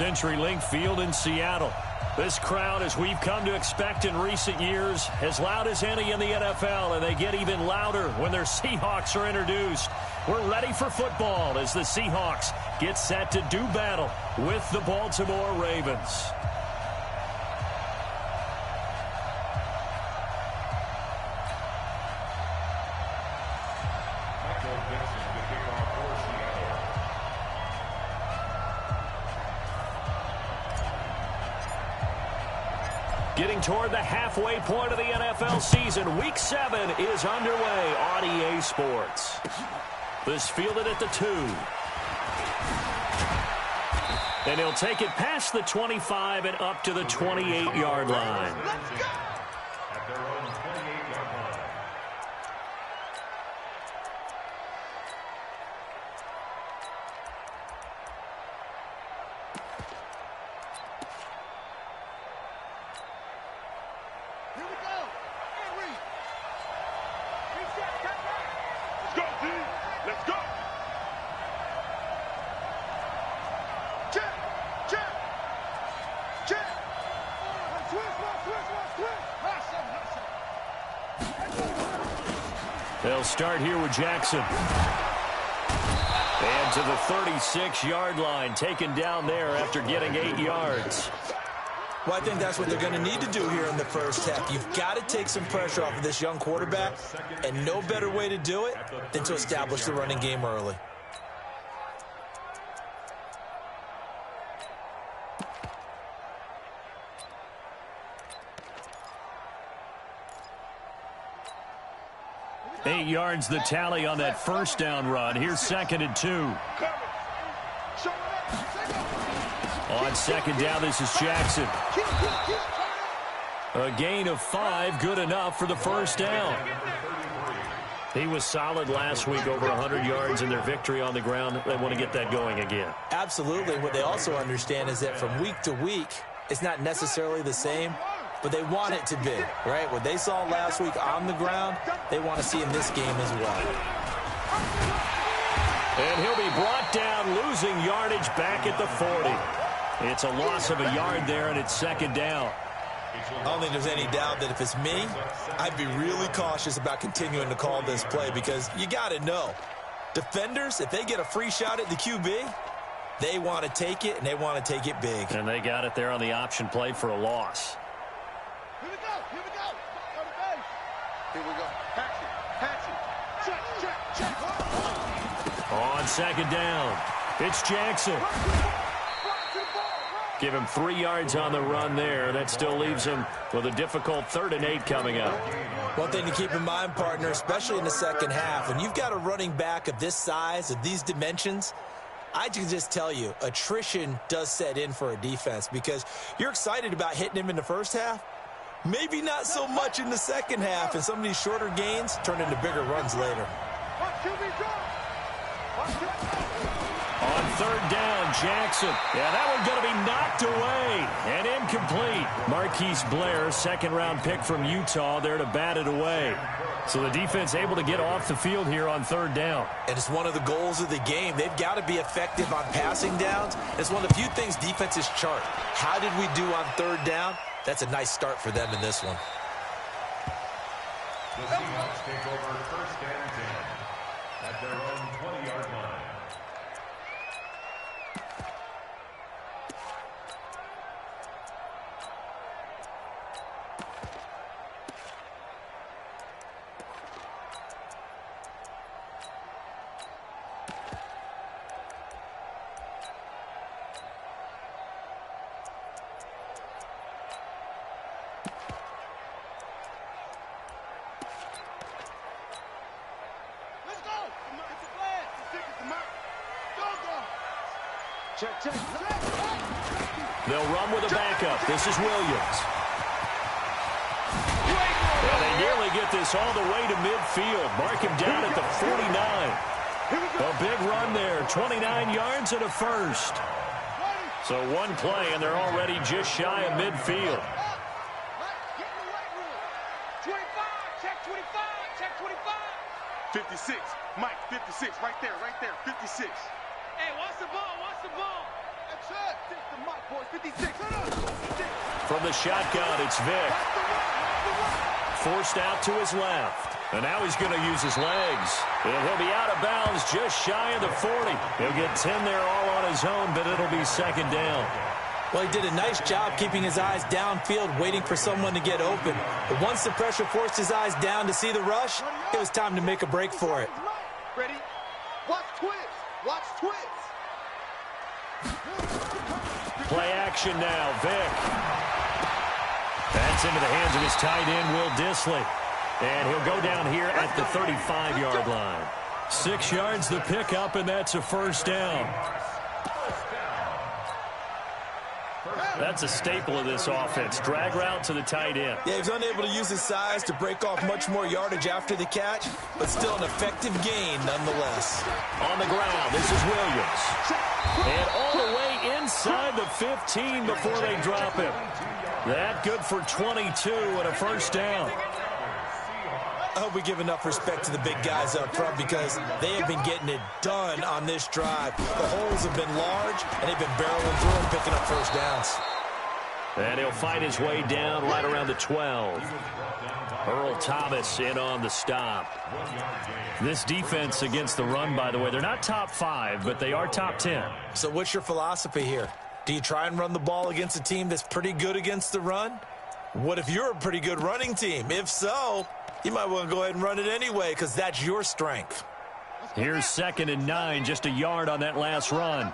CenturyLink Field in Seattle. This crowd, as we've come to expect in recent years, as loud as any in the NFL, and they get even louder when their Seahawks are introduced. We're ready for football as the Seahawks get set to do battle with the Baltimore Ravens. Getting toward the halfway point of the NFL season, Week 7 is underway on EA Sports. This fielded at the 2. And he'll take it past the 25 and up to the 28-yard line. Let's go! At their own 28-yard line. Here we go. And read. Reset, cut back. Let's go, team. Let's go. Check, check, check. Switch. They'll start here with Jackson. And to the 36-yard line, taken down there after getting 8 yards. Well, I think that's what they're going to need to do here in the first half. You've got to take some pressure off of this young quarterback, and no better way to do it than to establish the running game early. Eight yards the tally on that first down run. Here's 2nd and 2. On 2nd down, this is Jackson. A gain of 5, good enough for the first down. He was solid last week, over 100 yards in their victory on the ground. They want to get that going again. Absolutely. What they also understand is that from week to week, it's not necessarily the same, but they want it to be, right? What they saw last week on the ground, they want to see in this game as well. And he'll be brought down, losing yardage back at the 40. It's a loss of a yard there, and it's 2nd down. I don't think there's any doubt that if it's me, I'd be really cautious about continuing to call this play because you got to know, defenders, if they get a free shot at the QB, they want to take it, and they want to take it big. And they got it there on the option play for a loss. Here we go. Go to base. Here we go. Patch it. Check. On 2nd down, it's Jackson. Give him 3 yards on the run there. That still leaves him with a difficult 3rd and 8 coming up. One thing to keep in mind, partner, especially in the second half, when you've got a running back of this size, of these dimensions, I can just tell you, attrition does set in for a defense because you're excited about hitting him in the first half. Maybe not so much in the second half, and some of these shorter gains turn into bigger runs later. On 3rd down, Jackson. Yeah, that one going to be knocked away and incomplete. Marquise Blair, 2nd-round pick from Utah, there to bat it away. So the defense able to get off the field here on 3rd down. And it's one of the goals of the game. They've got to be effective on passing downs. It's one of the few things defenses chart. How did we do on 3rd down? That's a nice start for them in this one. The Seahawks take over 1st and 10 at their own 20-yard line. Check. They'll run with a backup. This is Williams. And they nearly get this all the way to midfield. Mark him down at the 49. A big run there. 29 yards and a first. So one play, and they're already just shy of midfield. 56. Mike, 56. Right there. 56. Hey, watch the ball. From the shotgun, it's Vic. Forced out to his left. And now he's going to use his legs. And he'll be out of bounds just shy of the 40. He'll get 10 there all on his own, but it'll be second down. Well, he did a nice job keeping his eyes downfield, waiting for someone to get open. But once the pressure forced his eyes down to see the rush, it was time to make a break for it. Ready? Watch twist. Watch twist. Play action now, Vic. That's into the hands of his tight end, Will Dissly. And he'll go down here at the 35-yard line. 6 yards the pickup, and that's a first down. That's a staple of this offense. Drag route to the tight end. Yeah, he was unable to use his size to break off much more yardage after the catch, but still an effective gain nonetheless. On the ground, this is Williams. And all the way inside the 15 before they drop him. That good for 22 and a first down. I hope we give enough respect to the big guys up front because they have been getting it done on this drive. The holes have been large, and they've been barreling through and picking up first downs. And he'll fight his way down right around the 12. Earl Thomas in on the stop. This defense against the run, by the way, they're not top 5, but they are top 10. So what's your philosophy here? Do you try and run the ball against a team that's pretty good against the run? What if you're a pretty good running team? If so, you might want to go ahead and run it anyway because that's your strength. Here's 2nd and 9, just a yard on that last run.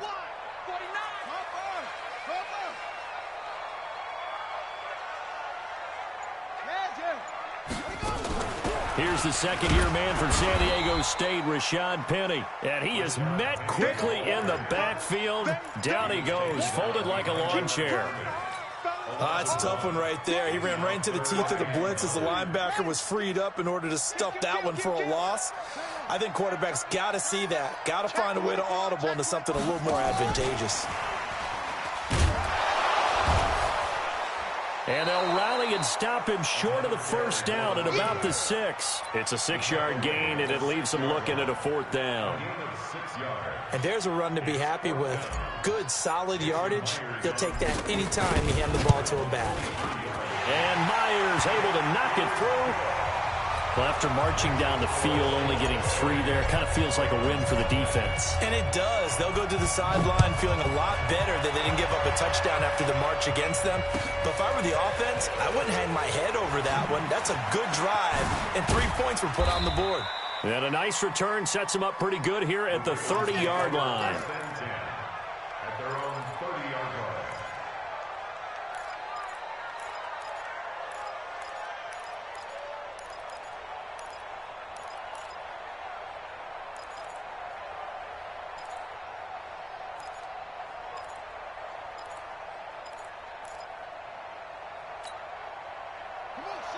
Here's the second-year man from San Diego State, Rashad Penny. And he is met quickly in the backfield. Down he goes, folded like a lawn chair. It's a tough one right there. He ran right into the teeth of the blitz as the linebacker was freed up in order to stuff that one for a loss. I think quarterbacks got to see that. Got to find a way to audible into something a little more advantageous. And they'll rally and stop him short of the first down at about the 6. It's a 6-yard gain, and it leaves them looking at a 4th down. And there's a run to be happy with. Good, solid yardage. He'll take that anytime you hand the ball to him back. And Myers able to knock it through. Well, after marching down the field, only getting 3 there, kind of feels like a win for the defense. And it does. They'll go to the sideline feeling a lot better that they didn't give up a touchdown after the march against them. But if I were the offense, I wouldn't hang my head over that one. That's a good drive, and 3 points were put on the board. And a nice return sets them up pretty good here at the 30-yard line. At their own 30-yard line.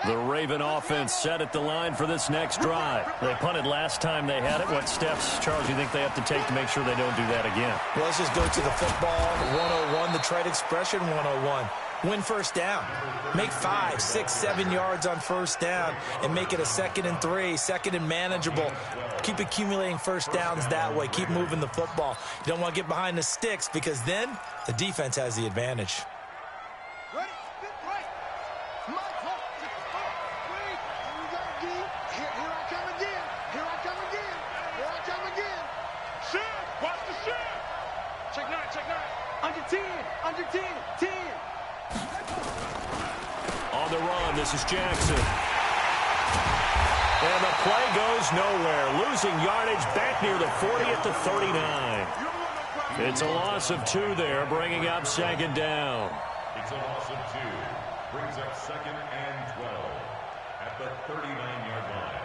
The Raven offense set at the line for this next drive. They punted last time they had it. What steps, Charles, do you think they have to take to make sure they don't do that again? Well, let's just go to the football 101, the trade expression 101. Win first down. Make 5, 6, 7 yards on first down and make it a 2nd and 3, 2nd and manageable. Keep accumulating first downs that way. Keep moving the football. You don't want to get behind the sticks because then the defense has the advantage. On the run, this is Jackson. And the play goes nowhere. Losing yardage back near the 40 at the 39. It's a loss of 2 there, bringing up 2nd down. It's a loss of 2. Brings up 2nd and 12 at the 39-yard line.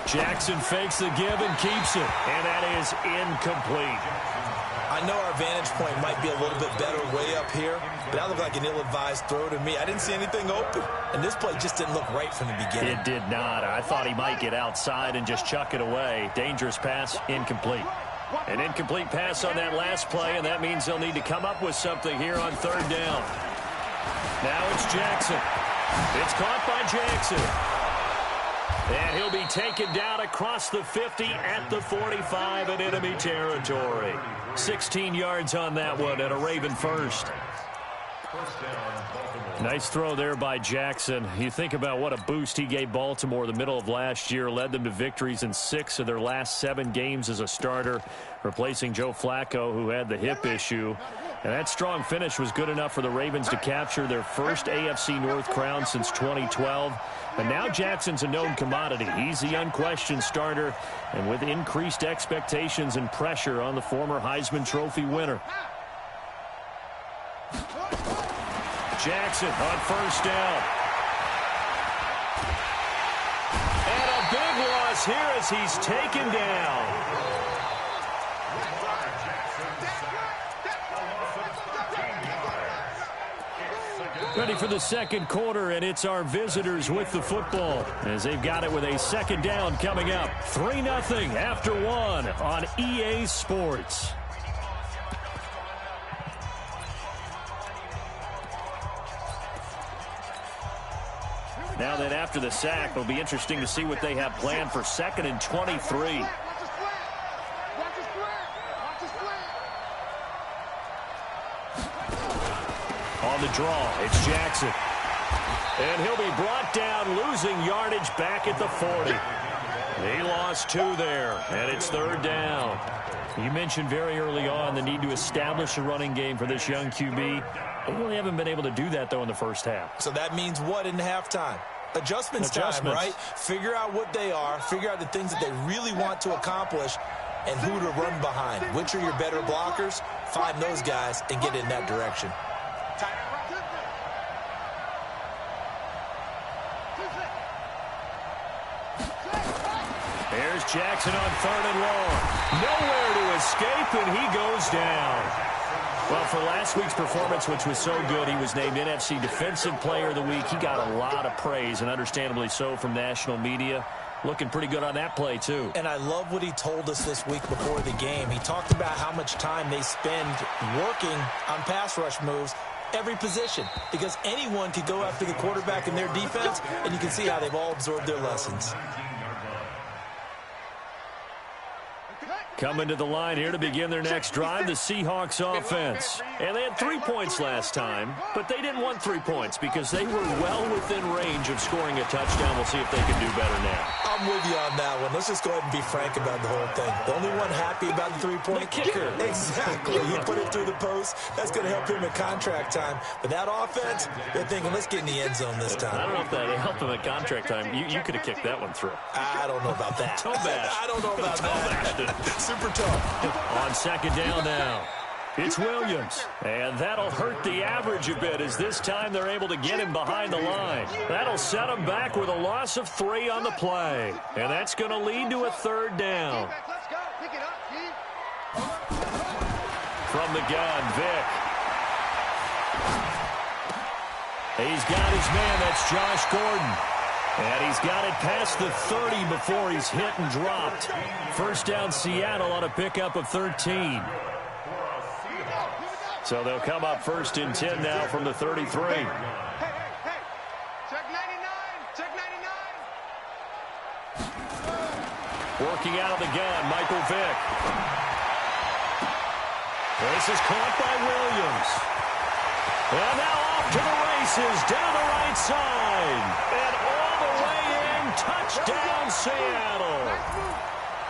Jackson fakes the give and keeps it. And that is incomplete. I know our vantage point might be a little bit better way up here, but that looked like an ill-advised throw to me. I didn't see anything open, and this play just didn't look right from the beginning. It did not. I thought he might get outside and just chuck it away. Dangerous pass, incomplete. An incomplete pass on that last play, and that means they'll need to come up with something here on third down. Now it's Jackson. It's caught by Jackson. And he'll be taken down across the 50 at the 45 in enemy territory. 16 yards on that one and a Raven first. Nice throw there by Jackson. You think about what a boost he gave Baltimore the middle of last year, led them to victories in 6 of their last 7 games as a starter, replacing Joe Flacco, who had the hip issue. And that strong finish was good enough for the Ravens to capture their first AFC North crown since 2012. And now Jackson's a known commodity. He's the unquestioned starter, and with increased expectations and pressure on the former Heisman Trophy winner. Jackson on first down. And a big loss here as he's taken down. Ready for the second quarter, and it's our visitors with the football as they've got it with a second down coming up. 3-0 after 1 on EA Sports. Now that after the sack, it'll be interesting to see what they have planned for 2nd and 23. On the draw, it's Jackson. And he'll be brought down, losing yardage back at the 40. He lost 2 there, and it's third down. You mentioned very early on the need to establish a running game for this young QB. They really haven't been able to do that, though, in the first half. So that means what in halftime? Adjustments time, right? Figure out what they are, figure out the things that they really want to accomplish, and who to run behind. Which are your better blockers? Find those guys and get in that direction. There's Jackson on 3rd and long. Nowhere to escape, and he goes down. Well, for last week's performance, which was so good, he was named NFC Defensive Player of the Week. He got a lot of praise, and understandably so, from national media. Looking pretty good on that play, too. And I love what he told us this week before the game. He talked about how much time they spend working on pass rush moves, every position, because anyone could go after the quarterback in their defense, and you can see how they've all absorbed their lessons. Coming to the line here to begin their next drive, the Seahawks offense. And they had 3 points last time, but they didn't want 3 points because they were well within range of scoring a touchdown. We'll see if they can do better now. I'm with you on that one. Let's just go ahead and be frank about the whole thing. The only one happy about the 3-point kicker. Exactly. He put it through the post. That's going to help him at contract time. But that offense, they're thinking, let's get in the end zone this time. I don't know if that helped him at contract time. You could have kicked that one through. I don't know about that. Toe bash. I don't know about that. Super tough. On second down now, it's Williams. And that'll hurt the average a bit as this time they're able to get him behind the line. That'll set him back with a loss of 3 on the play. And that's going to lead to a third down. From the gun, Vick. He's got his man. That's Josh Gordon. And he's got it past the 30 before he's hit and dropped. First down, Seattle on a pickup of 13. So they'll come up 1st and 10 now from the 33. Hey. Check 99. Check 99. Working out of the gun, Michael Vick. This is caught by Williams. And now off to the races, down the right side. And all the way in, touchdown Seattle.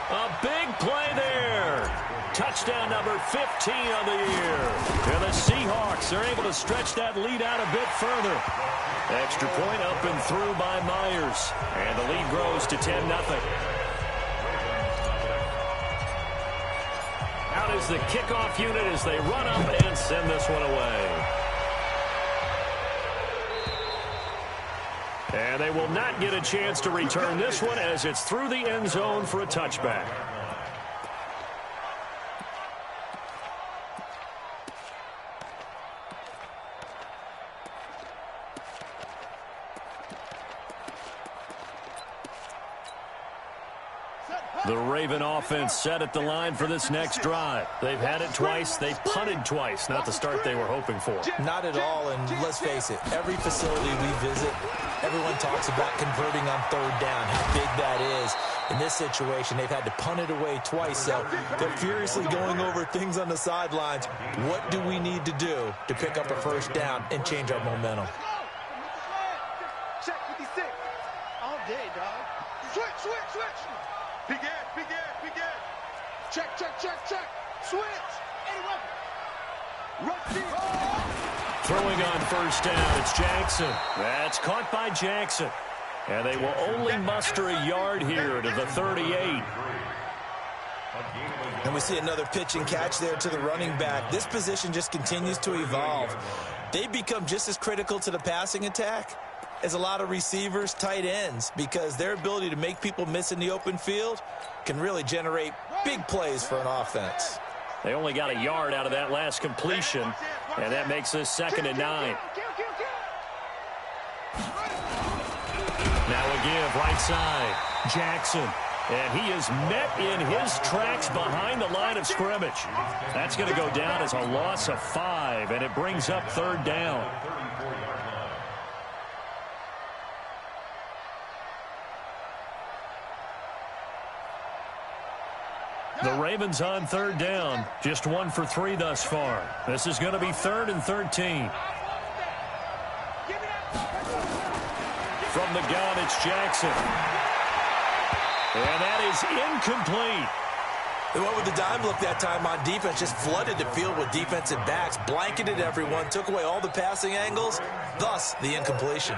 A big play there. Touchdown number 15 of the year. And the Seahawks are able to stretch that lead out a bit further. Extra point up and through by Myers. And the lead grows to 10-0. Out is the kickoff unit as they run up and send this one away. And they will not get a chance to return this one as it's through the end zone for a touchback. Raven offense set at the line for this next drive. They've had it twice. They've punted twice. Not the start they were hoping for. Not at all, and let's face it, every facility we visit, everyone talks about converting on third down, how big that is. In this situation, they've had to punt it away twice, so they're furiously going over things on the sidelines. What do we need to do to pick up a first down and change our momentum? Check 56. All day, dog. Switch. Big edge. Check. Switch. Anyone. Throwing on first down, it's Jackson. That's caught by Jackson. And they will only muster a yard here to the 38. And we see another pitch and catch there to the running back. This position just continues to evolve. They become just as critical to the passing attack as a lot of receivers, tight ends, because their ability to make people miss in the open field can really generate big plays for an offense. They only got a yard out of that last completion, and that makes this 2nd and 9. Now a give right side. Jackson. And he is met in his tracks behind the line of scrimmage. That's going to go down as a loss of 5, and it brings up 3rd down. The Ravens on 3rd down. Just 1 for 3 thus far. This is going to be 3rd and 13. From the gun, it's Jackson. And that is incomplete. They went with the dime look that time on defense, just flooded the field with defensive backs, blanketed everyone, took away all the passing angles, thus the incompletion.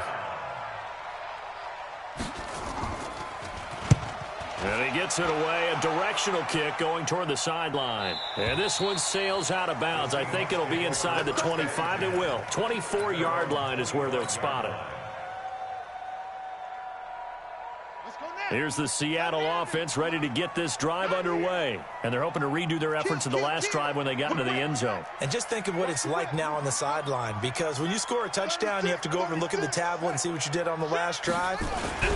And he gets it away, a directional kick going toward the sideline. And this one sails out of bounds. I think it'll be inside the 25. It will. 24-yard line is where they'll spot it. Here's the Seattle offense ready to get this drive underway. And they're hoping to redo their efforts in the last drive when they got into the end zone. And just think of what it's like now on the sideline, because when you score a touchdown, you have to go over and look at the tablet and see what you did on the last drive.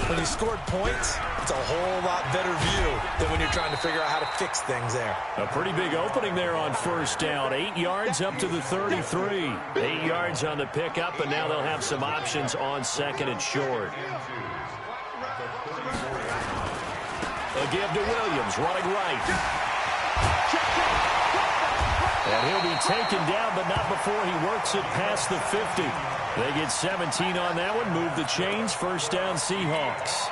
When you scored points, it's a whole lot better view than when you're trying to figure out how to fix things there. A pretty big opening there on first down. 8 yards up to the 33. 8 yards on the pickup, and now they'll have some options on 2nd and short. A give to Williams, running right. And he'll be taken down, but not before he works it past the 50. They get 17 on that one, move the chains, 1st down Seahawks.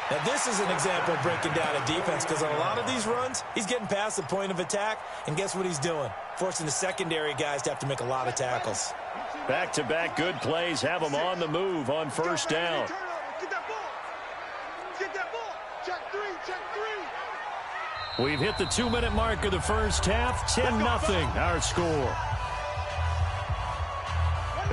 Now this is an example of breaking down a defense, because on a lot of these runs, he's getting past the point of attack, and guess what he's doing? Forcing the secondary guys to have to make a lot of tackles. Back-to-back good plays have them on the move on 1st down. We've hit the 2-minute mark of the first half. 10-0 our score.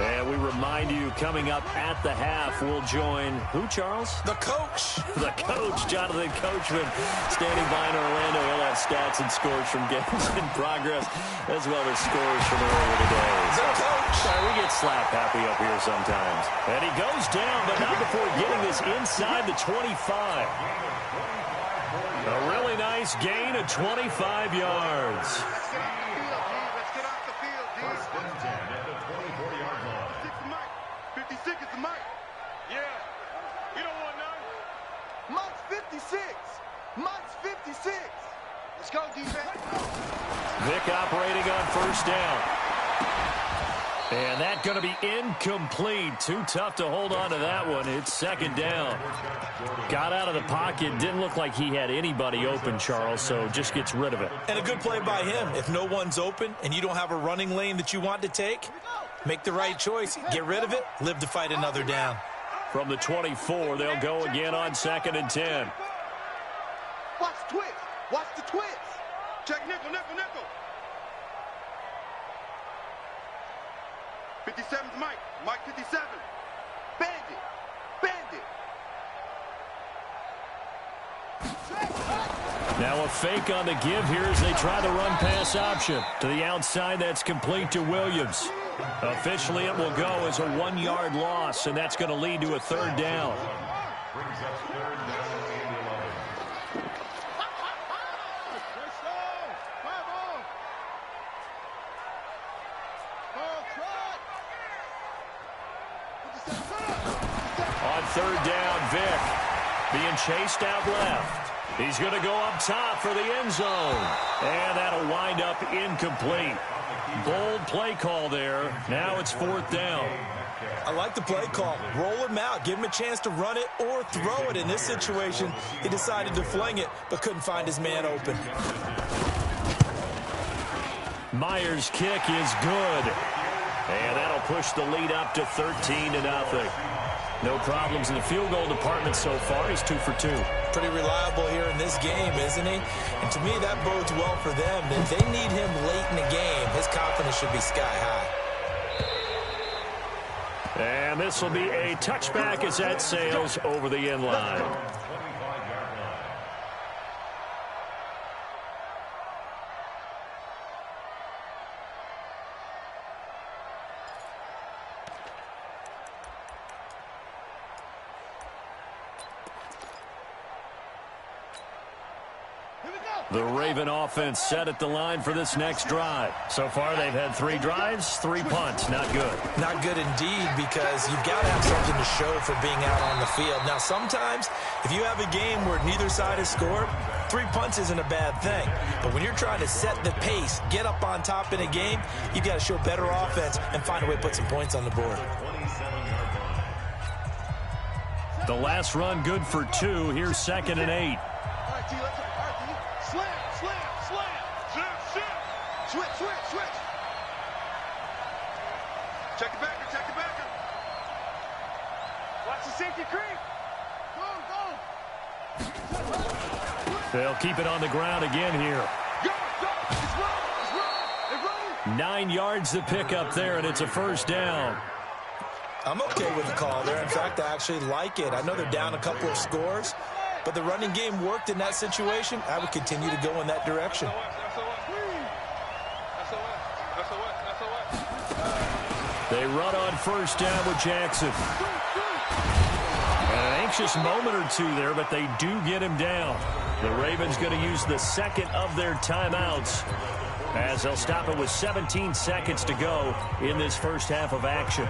And we remind you, coming up at the half, we'll join who, Charles? The coach. The coach, Jonathan Coachman, standing by in Orlando. He'll have stats and scores from games in progress, as well as scores from earlier today. The coach. We get slap happy up here sometimes. And he goes down, but not before getting this inside the 25. A really nice gain of 25 yards. Let's get off the field, D. 1st and 10 at the 24-yard line. 56 is the mic. Yeah. You don't want none. Mike's 56. Mike's 56. Let's go, defense. Vic operating on 1st down. And that's going to be incomplete. Too tough to hold on to that one. It's 2nd down. Got out of the pocket. Didn't look like he had anybody open, Charles, so just gets rid of it. And a good play by him. If no one's open and you don't have a running lane that you want to take, make the right choice. Get rid of it. Live to fight another down. From the 24, they'll go again on 2nd and 10. Watch the twist. Watch the twist. Check nickel. 57's Mike. Mike 57. Bandit. Now a fake on the give here as they try the run-pass option. To the outside, that's complete to Williams. Officially, it will go as a 1-yard loss, and that's going to lead to a 3rd down. Brings us 3rd down and 11. third down. Vick being chased out left. He's going to go up top for the end zone. And that'll wind up incomplete. Bold play call there. Now it's fourth down. I like the play call. Roll him out. Give him a chance to run it or throw it. In this situation, he decided to fling it, but couldn't find his man open. Myers' kick is good. And that'll push the lead up to 13-0. No problems in the field goal department so far. He's 2 for 2. Pretty reliable here in this game, isn't he? And to me, that bodes well for them. If they need him late in the game, his confidence should be sky high. And this will be a touchback as that sails over the end line. The Raven offense set at the line for this next drive. So far, they've had 3 drives, 3 punts. Not good. Not good indeed, because you've got to have something to show for being out on the field. Now, sometimes, if you have a game where neither side has scored, 3 punts isn't a bad thing. But when you're trying to set the pace, get up on top in a game, you've got to show better offense and find a way to put some points on the board. The last run good for 2. Here's 2nd and 8. Switch. Check the backer. Watch the safety creep. Go. They'll keep it on the ground again here. Go. It's running. 9 yards to pick up there, and it's a first down. I'm okay with the call there. In fact, I actually like it. I know they're down a couple of scores, but the running game worked in that situation. I would continue to go in that direction. They run on first down with Jackson. And an anxious moment or two there, but they do get him down. The Ravens going to use the second of their timeouts as they'll stop it with 17 seconds to go in this first half of action.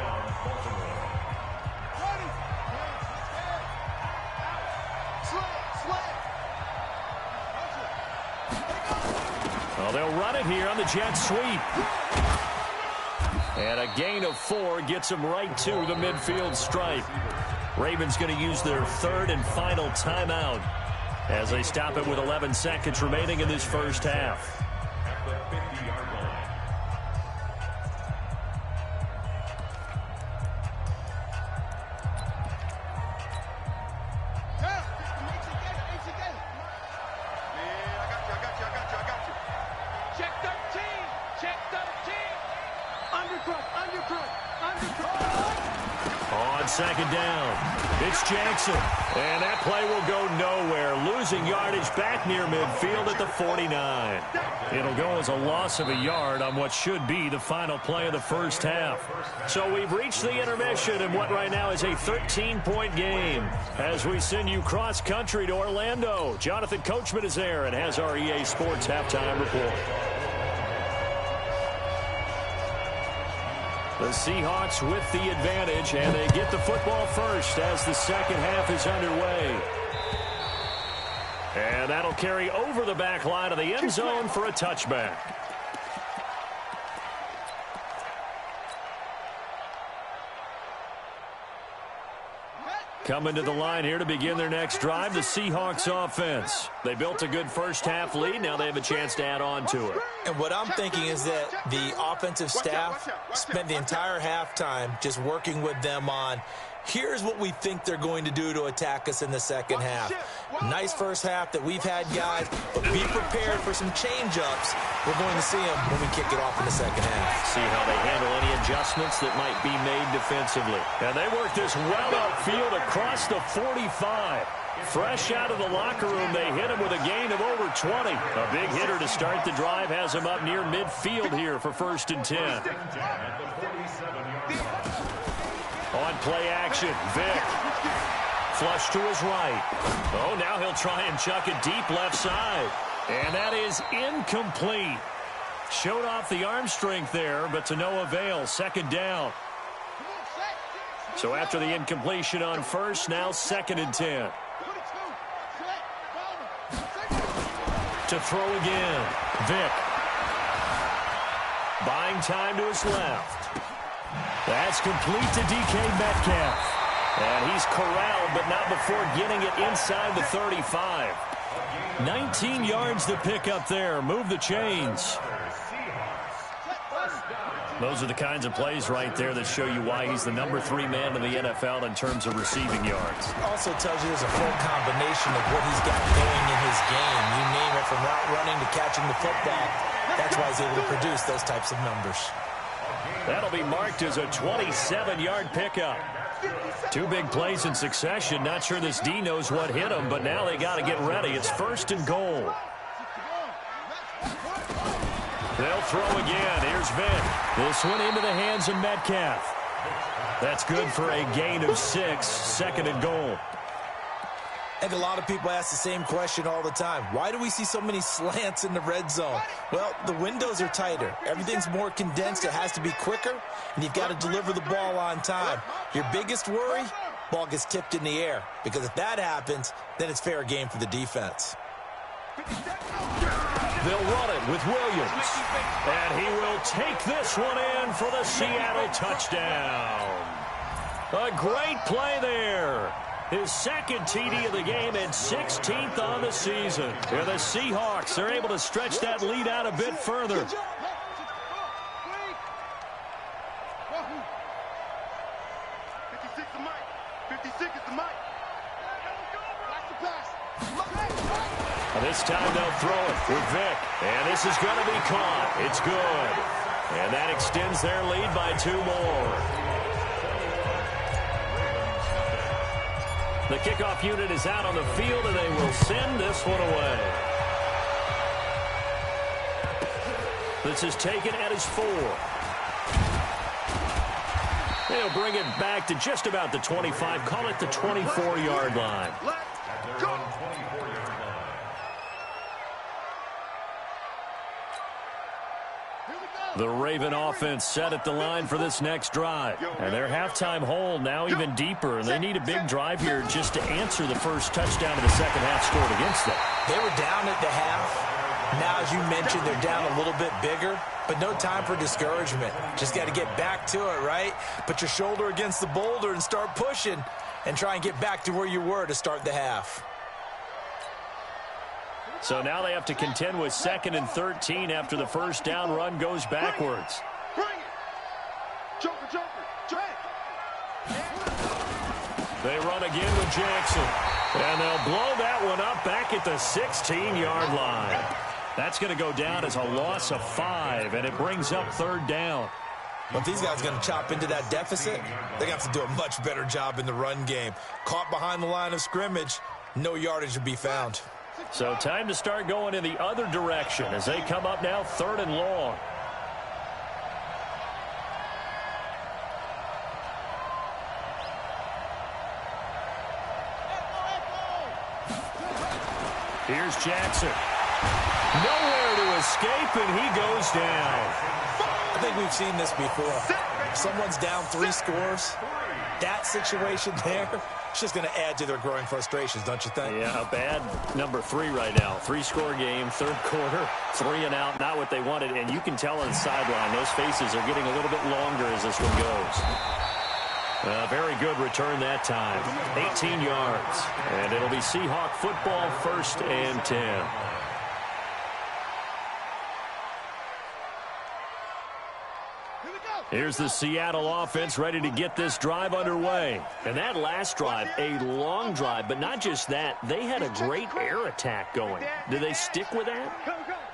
Well, they'll run it here on the jet sweep. And a gain of 4 gets them right to the midfield stripe. Ravens going to use their third and final timeout as they stop it with 11 seconds remaining in this first half. At the 50-yard line. On second down, it's Jackson. And that play will go nowhere. Losing yardage back near midfield at the 49. It'll go as a loss of a yard on what should be the final play of the first half. So we've reached the intermission in what right now is a 13-point game as we send you cross-country to Orlando. Jonathan Coachman is there and has our EA Sports halftime report. The Seahawks with the advantage, and they get the football first as the second half is underway. And that'll carry over the back line of the end zone for a touchback. Coming to the line here to begin their next drive, the Seahawks offense. They built a good first half lead. Now they have a chance to add on to it. And what I'm thinking is that the offensive staff spent the entire halftime just working with them on, here's what we think they're going to do to attack us in the second half. Nice first half that we've had, guys, but be prepared for some change-ups. We're going to see them when we kick it off in the second half. See how they handle any adjustments that might be made defensively. And they work this well upfield across the 45. Fresh out of the locker room, they hit him with a gain of over 20. A big hitter to start the drive has him up near midfield here for 1st and 10. On play action, Vick. Flush to his right. Oh, now he'll try and chuck it deep left side. And that is incomplete. Showed off the arm strength there, but to no avail. Second down. So after the incompletion on first, now 2nd and 10. To throw again. Vick. Buying time to his left. That's complete to DK Metcalf. And he's corralled, but not before getting it inside the 35. 19 yards to pick up there. Move the chains. Those are the kinds of plays right there that show you why he's the #3 man in the NFL in terms of receiving yards. Also tells you there's a full combination of what he's got going in his game. You name it, from route running to catching the football. That's why he's able to produce those types of numbers. That'll be marked as a 27-yard pickup. 2 big plays in succession. Not sure this D knows what hit him, but now they got to get ready. It's 1st and goal. They'll throw again. Here's Vick. This one into the hands of Metcalf. That's good for a gain of 6. 2nd and goal. I think a lot of people ask the same question all the time. Why do we see so many slants in the red zone? Well, the windows are tighter. Everything's more condensed. It has to be quicker, and you've got to deliver the ball on time. Your biggest worry? Ball gets tipped in the air, because if that happens, then it's fair game for the defense. They'll run it with Williams. And he will take this one in for the Seattle touchdown. A great play there. His 2nd TD of the game and 16th on the season. And the Seahawks are able to stretch that lead out a bit further. This time they'll throw it with Vick. And this is going to be caught. It's good. And that extends their lead by 2 more. The kickoff unit is out on the field, and they will send this one away. This is taken at his 4. They'll bring it back to just about the 25. Call it the 24-yard line. The Raven offense set at the line for this next drive. And their halftime hole now even deeper. And they need a big drive here just to answer the first touchdown of the second half scored against them. They were down at the half. Now, as you mentioned, they're down a little bit bigger. But no time for discouragement. Just got to get back to it, right? Put your shoulder against the boulder and start pushing. And try and get back to where you were to start the half. So now they have to contend with 2nd and 13 after the first down run goes backwards. Bring it. Joker. They run again with Jackson. And they'll blow that one up back at the 16-yard line. That's going to go down as a loss of 5, and it brings up 3rd down. Well, if these guys are going to chop into that deficit, they have to do a much better job in the run game. Caught behind the line of scrimmage, no yardage to be found. So time to start going in the other direction as they come up now 3rd and long. Here's Jackson. Nowhere to escape, and he goes down. I think we've seen this before. If someone's down 3 scores, that situation there, it's just going to add to their growing frustrations, don't you think? Yeah, a bad number 3 right now. 3-score game, 3rd quarter, 3 and out, not what they wanted. And you can tell on the sideline, those faces are getting a little bit longer as this one goes. Very good return that time. 18 yards. And it'll be Seahawk football, 1st and 10. Here's the Seattle offense ready to get this drive underway. And that last drive, a long drive, but not just that. They had a great air attack going. Do they stick with that?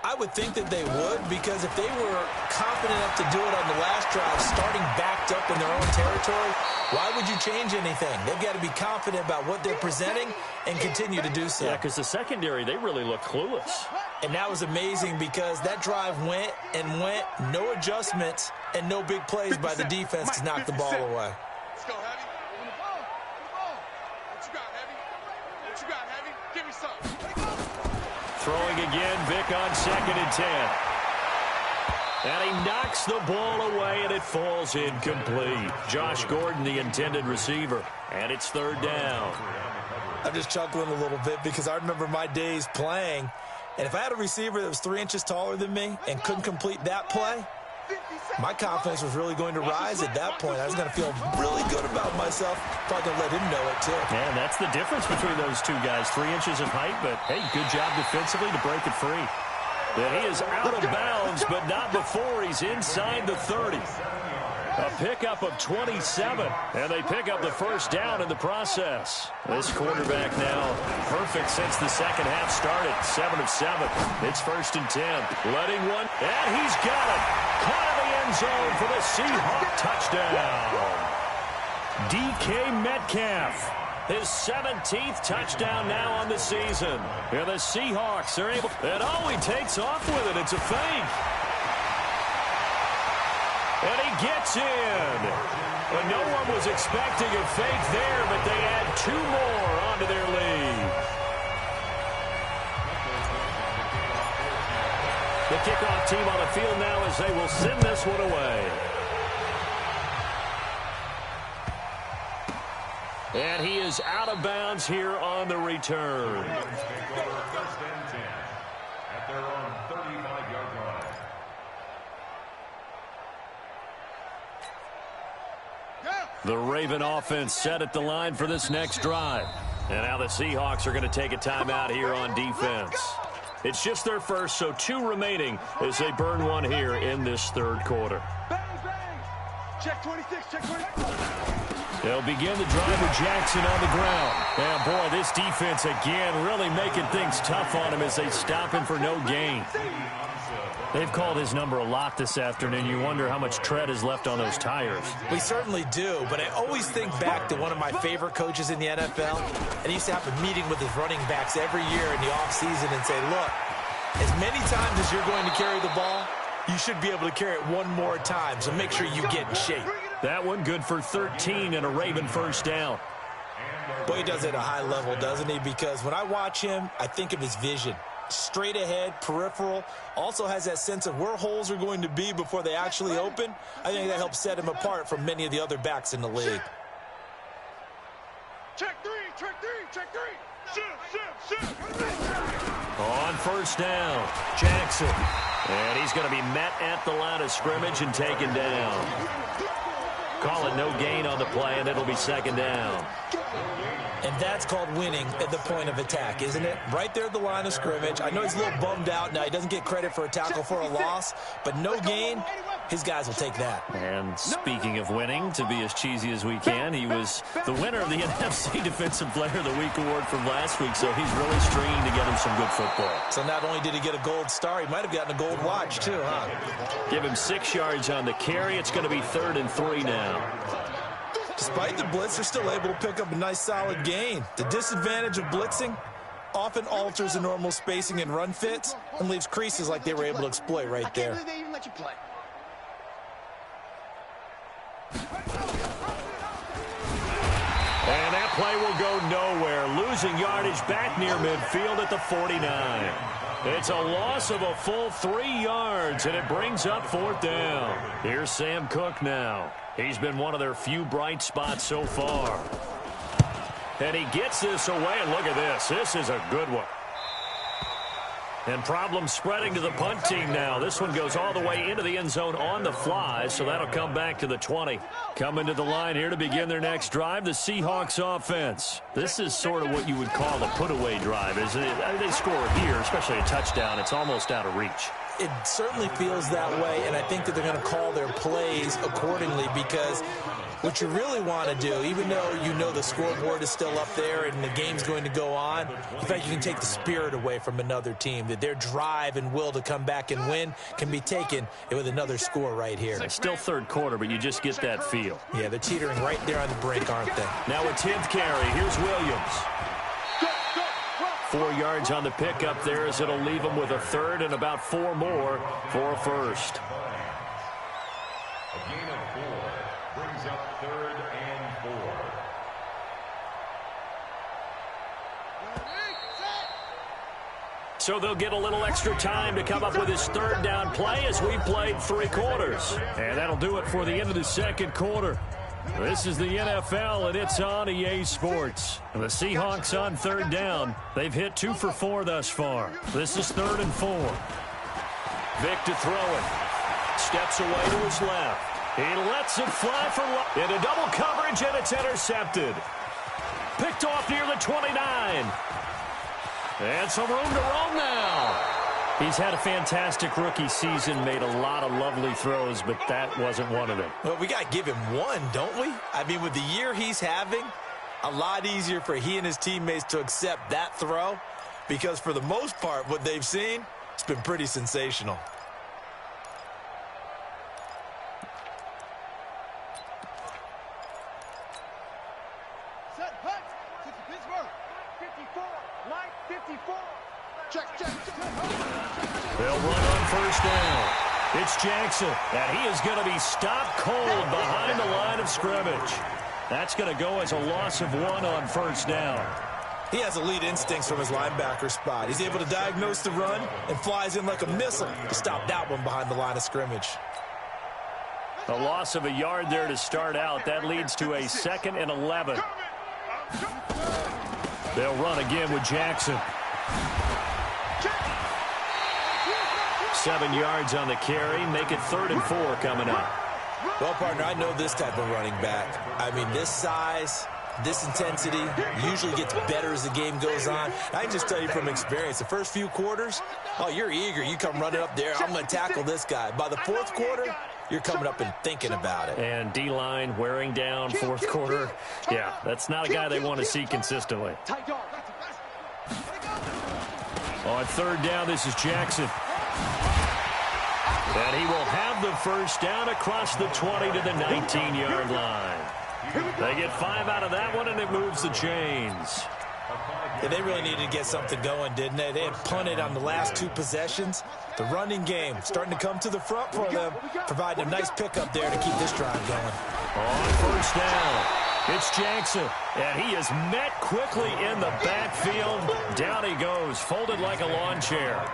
I would think that they would, because if they were confident enough to do it on the last drive, starting backed up in their own territory, why would you change anything? They've got to be confident about what they're presenting and continue to do so. Yeah, because the secondary, they really look clueless. And that was amazing because that drive went and went, no adjustments, and no big plays by the defense to knock the ball away. Let's go, Heavy. What you got, Heavy? What you got, Heavy? Give me something. Throwing again, Vick on 2nd and 10. And he knocks the ball away, and it falls incomplete. Josh Gordon, the intended receiver. And it's third down. I'm just chuckling a little bit because I remember my days playing, and if I had a receiver that was 3 inches taller than me and couldn't complete that play, my confidence was really going to rise at that point. I was going to feel really good about myself. Probably going to let him know it, too. Yeah, that's the difference between those two guys. 3 inches of height, but, hey, good job defensively to break it free. And he is out of bounds, but not before he's inside the 30. A pickup of 27, and they pick up the first down in the process. This quarterback now perfect since the second half started. 7 of 7. It's 1st and 10. Letting one, and he's got it. Caught in the end zone for the Seahawk touchdown. DK Metcalf. His 17th touchdown now on the season. And the Seahawks are able, and he takes off with it. It's a fake. And he gets in. But no one was expecting a fake there, but they add 2 more onto their lead. The kickoff team on the field now as they will send this one away. And he is out of bounds here on the return. First and 10 at their own 35-yard line. The Raven offense set at the line for this next drive. And now the Seahawks are going to take a timeout here on defense. It's just their first, so 2 remaining as they burn one here in this third quarter. Bang, bang. Check 26, check 26. They'll begin the drive with Jackson on the ground. Yeah, boy, this defense again really making things tough on him as they stop him for no gain. They've called his number a lot this afternoon. You wonder how much tread is left on those tires. We certainly do, but I always think back to one of my favorite coaches in the NFL, and he used to have a meeting with his running backs every year in the offseason and say, look, as many times as you're going to carry the ball, you should be able to carry it one more time, so make sure you get in shape. That one good for 13 and a Raven first down. Boy, he does it at a high level, doesn't he? Because when I watch him, I think of his vision. Straight ahead, peripheral, also has that sense of where holes are going to be before they actually open. I think that helps set him apart from many of the other backs in the league. Check 3, check 3, check 3. Shoot. On first down, Jackson. And he's going to be met at the line of scrimmage and taken down. Call it no gain on the play, and it'll be second down. And that's called winning at the point of attack, isn't it? Right there at the line of scrimmage. I know he's a little bummed out now. He doesn't get credit for a tackle for a loss, but no gain, his guys will take that. And speaking of winning, to be as cheesy as we can, he was the winner of the NFC Defensive Player of the Week award from last week, so he's really stringing to get him some good football. So not only did he get a gold star, he might have gotten a gold watch too, huh? Give him 6 yards on the carry. It's going to be 3rd and 3 now. Despite the blitz, they're still able to pick up a nice solid gain. The disadvantage of blitzing often alters the normal spacing and run fits and leaves creases like they were able to exploit right there. They even let you play. And that play will go nowhere. Losing yardage back near midfield at the 49. It's a loss of a full 3 yards, and it brings up 4th down. Here's Sam Cook now. He's been one of their few bright spots so far. And he gets this away, and look at this. This is a good one. And problems spreading to the punt team now. This one goes all the way into the end zone on the fly, so that'll come back to the 20. Coming to the line here to begin their next drive, the Seahawks offense. This is sort of what you would call a put-away drive, isn't it? They score here, especially a touchdown. It's almost out of reach. It certainly feels that way, and I think that they're going to call their plays accordingly because what you really want to do, even though you know the scoreboard is still up there and the game's going to go on, in fact, you can take the spirit away from another team, that their drive and will to come back and win can be taken with another score right here. It's still third quarter, but you just get that feel. Yeah, they're teetering right there on the brink, aren't they? Now a 10th carry. Here's Williams. 4 yards on the pickup there as it'll leave them with a 3rd and about 4 more for a first. A gain of 4 brings up 3rd and 4. So they'll get a little extra time to come up with his third down play as we played 3 quarters. And that'll do it for the end of the second quarter. This is the NFL, and it's on EA Sports. The Seahawks on third down. They've hit 2 for 4 thus far. This is 3rd and 4. Vic to throw it. Steps away to his left. He lets it fly for into double coverage, and it's intercepted. Picked off near the 29. And some room to roam now. He's had a fantastic rookie season, made a lot of lovely throws, but that wasn't one of them. Well, we got to give him one, don't we? I mean, with the year he's having, a lot easier for he and his teammates to accept that throw because for the most part, what they've seen, it's been pretty sensational. Set, hut. To Pittsburgh. 54. Line 54. Check. They'll run on first down. It's Jackson, and he is going to be stopped cold behind the line of scrimmage. That's going to go as a loss of 1 on first down. He has elite instincts from his linebacker spot. He's able to diagnose the run and flies in like a missile to stop that one behind the line of scrimmage. A loss of a yard there to start out. That leads to a 2nd and 11. They'll run again with Jackson. 7 yards on the carry. Make it 3rd and 4 coming up. Well, partner, I know this type of running back. I mean, this size, this intensity usually gets better as the game goes on. I can just tell you from experience, the first few quarters, oh, you're eager. You come running up there. I'm going to tackle this guy. By the 4th quarter, you're coming up and thinking about it. And D-line wearing down 4th quarter. Yeah, that's not a guy they want to see consistently. On 3rd down, this is Jackson. And he will have the first down across the 20 to the 19-yard line. They get 5 out of that one, and it moves the chains. Yeah, they really needed to get something going, didn't they? They had punted on the last 2 possessions. The running game starting to come to the front for them, providing a nice pickup there to keep this drive going. On first down, it's Jackson, and he is met quickly in the backfield. Down he goes, folded like a lawn chair.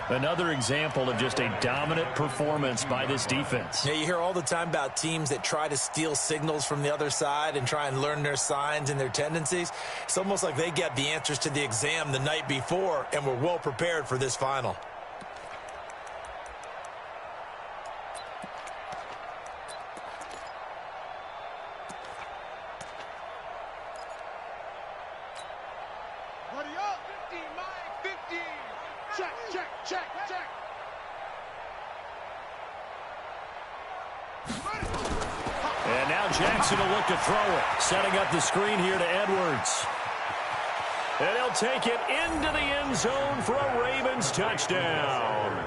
Another example of just a dominant performance by this defense. Yeah, you hear all the time about teams that try to steal signals from the other side and try and learn their signs and their tendencies. It's almost like they get the answers to the exam the night before and were well prepared for this final. Buddy up. 50, Mike. 50. Check. And now Jackson will look to throw it. Setting up the screen here to Edwards. And he'll take it into the end zone for a Ravens touchdown.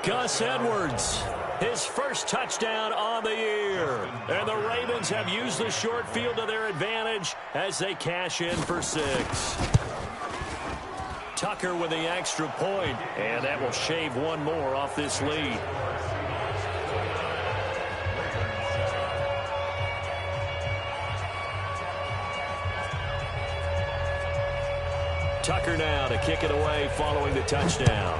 Gus Edwards, his first touchdown on the year. And the Ravens have used the short field to their advantage as they cash in for 6. Tucker with the extra point, and that will shave 1 more off this lead. Tucker now to kick it away following the touchdown.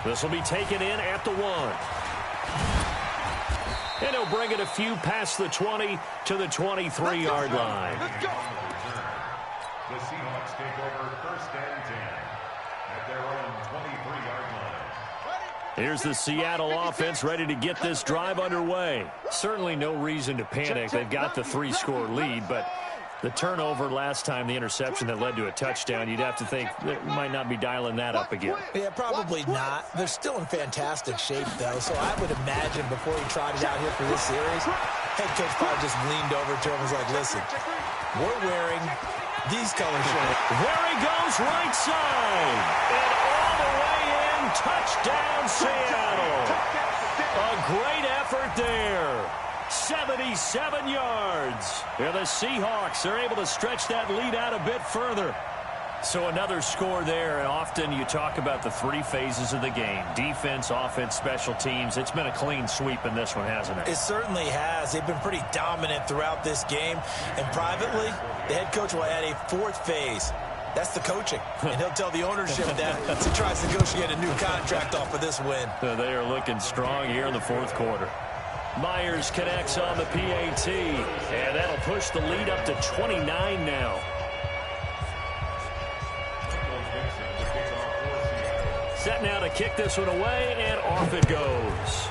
This will be taken in at the 1. And he'll bring it a few past the 20 to the 23-yard line. The Seahawks take over 1st and 10 at their own 23-yard line. Here's the Seattle offense ready to get this drive underway. Certainly no reason to panic. They've got the 3-score lead, but the turnover last time, the interception that led to a touchdown, you'd have to think they might not be dialing that up again. Yeah, probably not. They're still in fantastic shape, though, so I would imagine before he trotted out here for this series, head coach probably just leaned over to him and was like, listen, we're wearing these color shirts. There he goes, right side. And all the way in, touchdown Seattle. A great effort there. 77 yards. And the Seahawks are able to stretch that lead out a bit further. So another score there, and often you talk about the three phases of the game. Defense, offense, special teams. It's been a clean sweep in this one, hasn't it? It certainly has. They've been pretty dominant throughout this game. And privately, the head coach will add a fourth phase. That's the coaching. And he'll tell the ownership that as he tries to negotiate a new contract off of this win. They are looking strong here in the fourth quarter. Myers connects on the PAT, and that'll push the lead up to 29 now. Set now to kick this one away, and off it goes.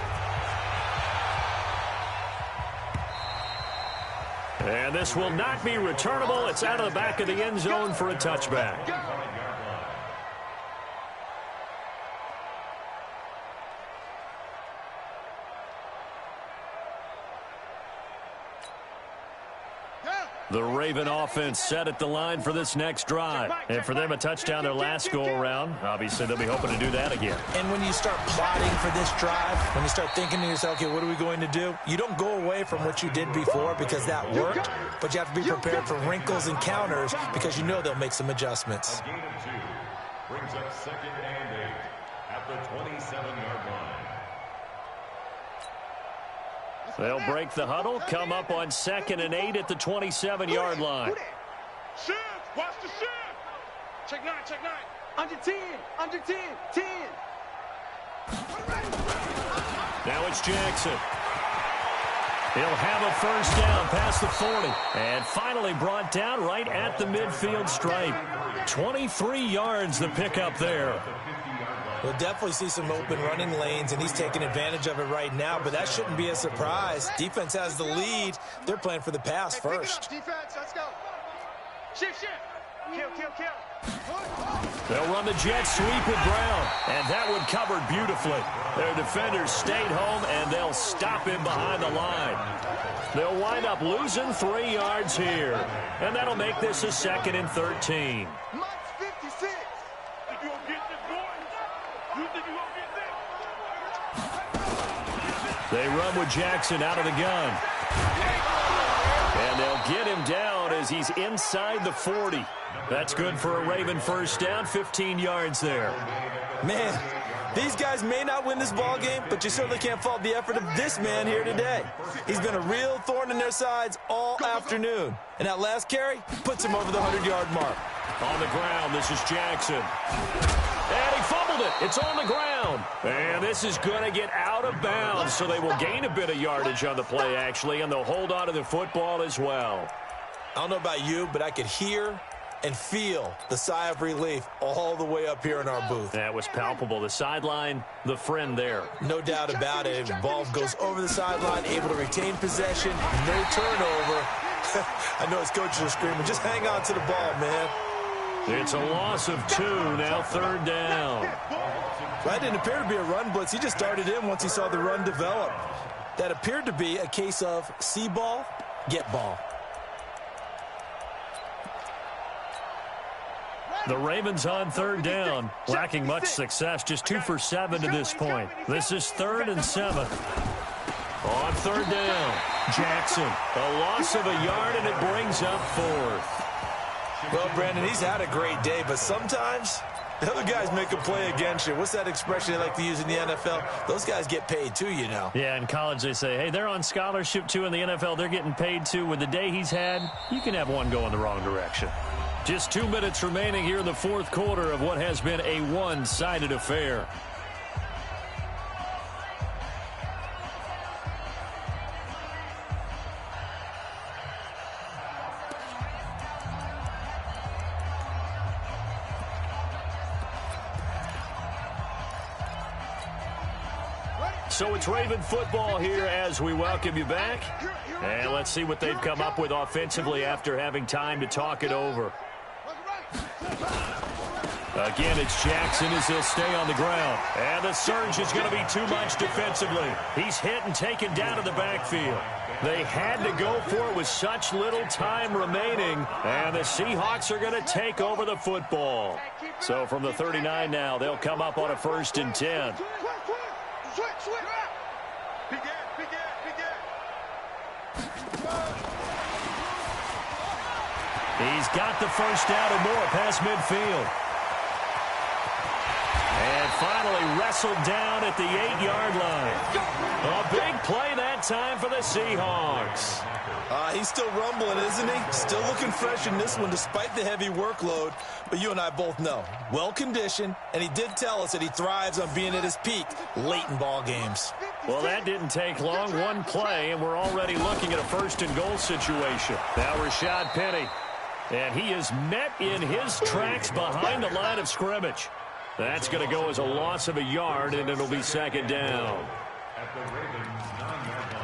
And this will not be returnable. It's out of the back of the end zone for a touchback. The Raven offense set at the line for this next drive. And for them, a touchdown their last go-around. Obviously, they'll be hoping to do that again. And when you start plotting for this drive, when you start thinking to yourself, okay, what are we going to do? You don't go away from what you did before because that worked, but you have to be prepared for wrinkles and counters because you know they'll make some adjustments. A gain of 2 brings up 2nd and 8 at the 27-yard line. They'll break the huddle, come up on 2nd and 8 at the 27-yard line. Shift, watch the shift. Check 9, check 9. Under 10, under 10, 10. Now it's Jackson. He'll have a first down past the 40. And finally brought down right at the midfield stripe. 23 yards the pickup there. We'll definitely see some open running lanes, and he's taking advantage of it right now, but that shouldn't be a surprise. Defense has the lead. They're playing for the pass first. Defense, let's go. Shift, shift. Kill, kill, kill. They'll run the jet sweep with Brown, and that one covered beautifully. Their defenders stayed home, and they'll stop him behind the line. They'll wind up losing 3 yards here, and that'll make this a 2nd and 13. Mike's 56. You gonna get this, boy? You think you gonna get this? They run with Jackson out of the gun. And they'll get him down as he's inside the 40. That's good for a Raven first down, 15 yards there. Man, these guys may not win this ball game, but you certainly can't fault the effort of this man here today. He's been a real thorn in their sides all afternoon. And that last carry puts him over the 100-yard mark. On the ground, this is Jackson. And he fumbled it. It's on the ground. And this is going to get out of bounds, so they will gain a bit of yardage on the play, actually, and they'll hold on to the football as well. I don't know about you, but I could hear and feel the sigh of relief all the way up here in our booth. That was palpable. The sideline, the friend there. No doubt about it. The ball goes over the sideline, able to retain possession, no turnover. I know his coaches are screaming, just hang on to the ball, man. It's a loss of 2, now 3rd down. That didn't appear to be a run blitz. He just started in once he saw the run develop. That appeared to be a case of see ball, get ball. The Ravens on 3rd down, lacking much success, just 2 for 7 to this point. This is 3rd and 7. On 3rd down, Jackson, a loss of a yard, and it brings up 4th. Well, Brandon, he's had a great day, but sometimes the other guys make a play against you. What's that expression they like to use in the NFL? Those guys get paid too, you know. Yeah, in college they say, hey, they're on scholarship too. In the NFL, they're getting paid too. With the day he's had, you can have one go in the wrong direction. Just 2 minutes remaining here in the fourth quarter of what has been a one-sided affair. So it's Raven football here as we welcome you back. And let's see what they've come up with offensively after having time to talk it over. Again, it's Jackson as he'll stay on the ground. And the surge is going to be too much defensively. He's hit and taken down to the backfield. They had to go for it with such little time remaining. And the Seahawks are going to take over the football. So from the 39 now, they'll come up on a 1st and 10. He's got the first down and more past midfield. And finally wrestled down at the 8-yard line. A big play that time for the Seahawks. He's still rumbling, isn't he? Still looking fresh in this one despite the heavy workload. But you and I both know, well-conditioned, and he did tell us that he thrives on being at his peak late in ball games. Well, that didn't take long. One play, and we're already looking at a first-and-goal situation. Now Rashad Penny. And he is met in his tracks behind the line of scrimmage. That's going to go as a loss of a yard, and it'll be second down. At the Ravens' 9-yard line.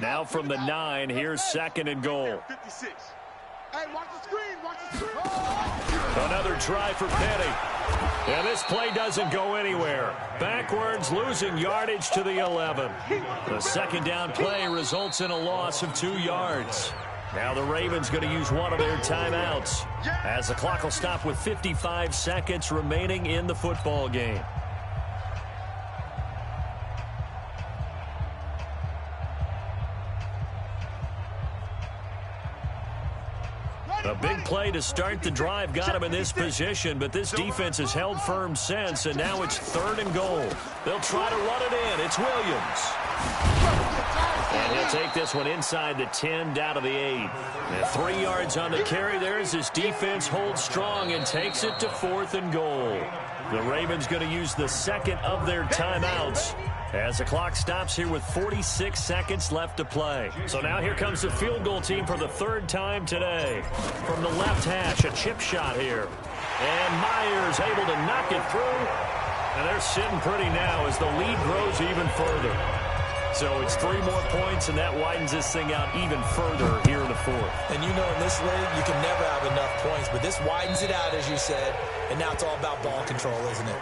Now from the 9, here's second and goal. 56. Hey, watch the screen, watch the screen. Another try for Penny. And this play doesn't go anywhere. Backwards, losing yardage to the 11. The second down play results in a loss of 2 yards. Now the Ravens going to use one of their timeouts as the clock will stop with 55 seconds remaining in the football game. A big play to start the drive got him in this position, but this defense has held firm since, and now it's third and goal. They'll try to run it in. It's Williams. And he'll take this one inside the 10, down to the 8. And 3 yards on the carry there as his defense holds strong and takes it to fourth and goal. The Ravens going to use the second of their timeouts as the clock stops here with 46 seconds left to play. So now here comes the field goal team for the third time today. From the left hash, a chip shot here. And Myers able to knock it through. And they're sitting pretty now as the lead grows even further. So it's 3 more points, and that widens this thing out even further here in the fourth. And you know in this league, you can never have enough points, but this widens it out, as you said, and now it's all about ball control, isn't it?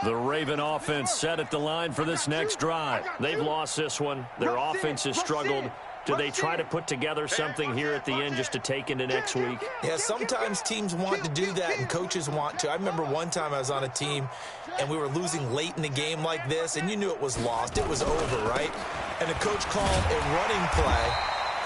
The Raven offense set at the line for this next drive. They've lost this one. Their offense has struggled. Do they try to put together something here at the end just to take into next week? Yeah, sometimes teams want to do that and coaches want to. I remember one time I was on a team and we were losing late in the game like this, and you knew it was lost. It was over, right? And the coach called a running play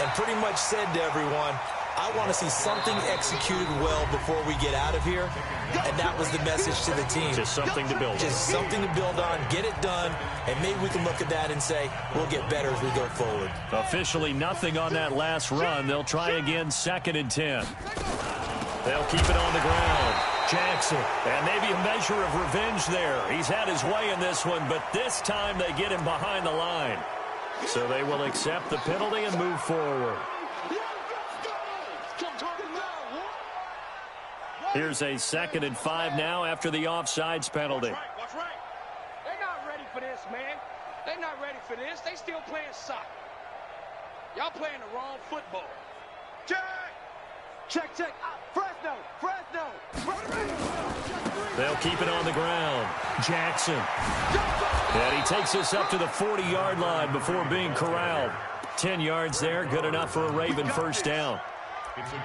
and pretty much said to everyone, I want to see something executed well before we get out of here. And that was the message to the team. Just something to build on. Just something to build on, get it done, and maybe we can look at that and say, we'll get better as we go forward. Officially nothing on that last run. They'll try again, second and 10. They'll keep it on the ground. Jackson, and maybe a measure of revenge there. He's had his way in this one, but this time they get him behind the line. So they will accept the penalty and move forward. Here's a second and 5 now after the offsides penalty. What's right? They're not ready for this, man. They're not ready for this. They still playing soccer. Y'all playing the wrong football. Check. Check, check. Fresno. They'll keep it on the ground. Jackson. And he takes this up to the 40-yard line before being corralled. 10 yards there, good enough for a Raven first down.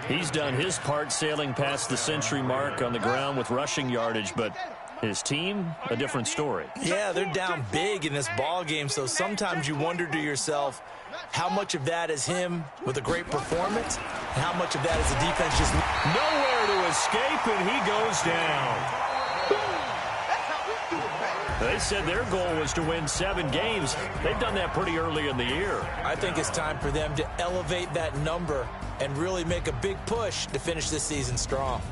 He's done his part sailing past the century mark on the ground with rushing yardage, but his team, a different story. Yeah, they're down big in this ball game, so sometimes you wonder to yourself how much of that is him with a great performance and how much of that is the defense just nowhere to escape, and he goes down. They said their goal was to win 7 games. They've done that pretty early in the year. I think it's time for them to elevate that number and really make a big push to finish this season strong.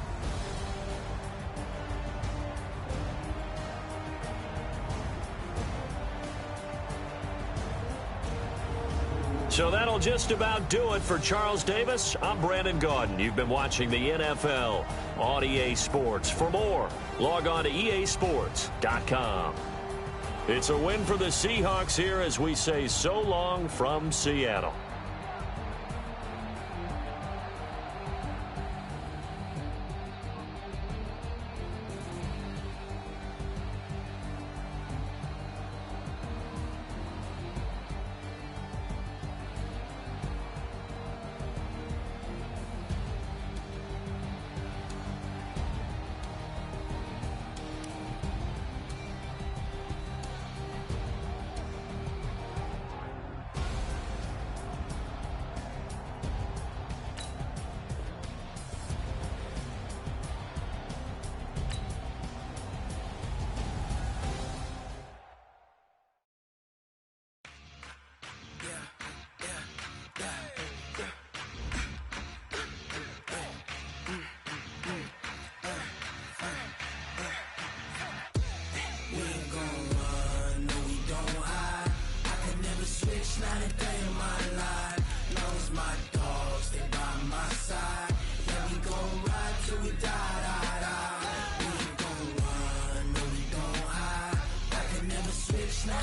So that'll just about do it for Charles Davis. I'm Brandon Gaudin. You've been watching the NFL on EA Sports. For more, log on to easports.com. It's a win for the Seahawks here as we say so long from Seattle.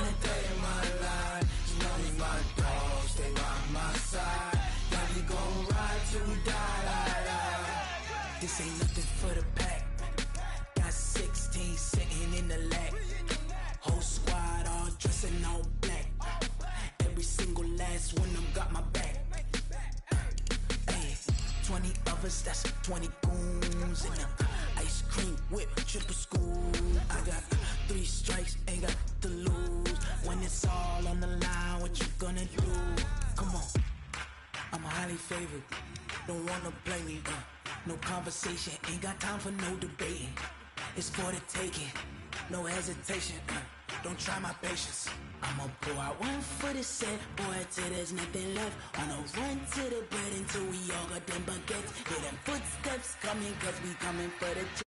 a day in my life. You know me, my dogs, stay by my side. Yeah, we gon' ride till we die. This ain't nothing for the pack. Got 16 sitting in the lap. Whole squad all dressing all black. Every single last one of them got my back. Hey, 20 of us, that's 20 goons in the ice cream whip, triple scoop. I got 3 strikes, ain't got to lose. When it's all on the line, what you gonna do? Come on, I'm highly favored. Don't wanna play me, no conversation, ain't got time for no debating. It's for the taking, no hesitation. Don't try my patience. I'ma pour out one for the set, boy, till there's nothing left. Wanna run to the bread until we all got them baguettes. Hear them footsteps coming, cause we coming for the